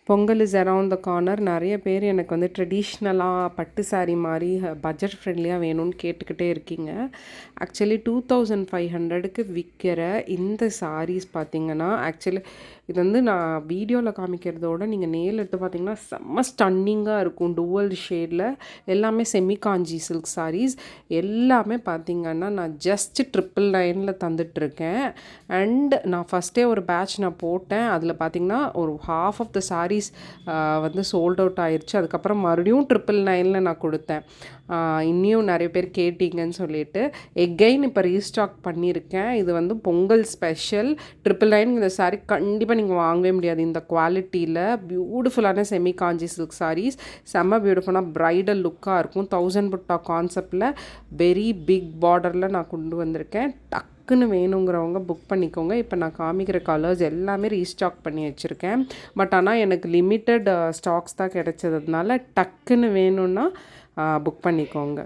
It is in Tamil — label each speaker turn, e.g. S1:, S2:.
S1: Pongal is around the corner. நிறைய பேர் எனக்கு வந்து ட்ரெடிஷ்னலாக பட்டு சாரீ மாதிரி பட்ஜெட் ஃப்ரெண்ட்லியாக வேணும்னு கேட்டுக்கிட்டே இருக்கீங்க. ஆக்சுவலி 2500க்கு விற்கிற இந்த சாரீஸ் பார்த்திங்கன்னா, ஆக்சுவலி இது வந்து நான் வீடியோவில் காமிக்கிறதோட நீங்கள் நேரில் எடுத்து பார்த்தீங்கன்னா செம்ம ஸ்டன்னிங்காக இருக்கும். டூவல் ஷேடில் எல்லாமே செமி காஞ்சி சில்க் சாரீஸ் எல்லாமே பார்த்திங்கன்னா நான் ஜஸ்ட் 999 தந்துட்டுருக்கேன். அண்ட் நான் ஃபஸ்ட்டே ஒரு பேட்ச் நான் போட்டேன். அதில் பார்த்திங்கன்னா ஒரு ஹாஃப் ஆஃப் த சாரீஸ் வந்து சோல்ட் அவுட் ஆயிடுச்சு. அதுக்கப்புறம் மறுபடியும் 999 நான் கொடுத்தேன். இன்னும் நிறைய பேர் கேட்டிங்கன்னு சொல்லிட்டு எகைன் இப்போ ரீஸ்டாக் பண்ணியிருக்கேன். இது வந்து பொங்கல் ஸ்பெஷல் 999. இந்த சாரீ கண்டிப்பாக நீங்கள் வாங்கவே முடியாது இந்த குவாலிட்டியில். பியூட்டிஃபுல்லான செமி காஞ்சி சில்க் சாரீஸ், செம்ம பியூட்டிஃபுல்லாக ப்ரைடல் லுக்காக இருக்கும். 1000 புட்டா கான்செப்டில் வெரி பிக் பார்டரில் நான் கொண்டு வந்திருக்கேன். டக்குன்னு வேணுங்கிறவங்க புக் பண்ணிக்கோங்க. இப்போ நான் காமிக்கிற கலர்ஸ் எல்லாமே ரீஸ்டாக் பண்ணி வச்சுருக்கேன். பட் ஆனால் எனக்கு லிமிட்டட் ஸ்டாக்ஸ் தான் கிடைச்சதுனால டக்குன்னு வேணும்னா புக் பண்ணிக்கோங்க.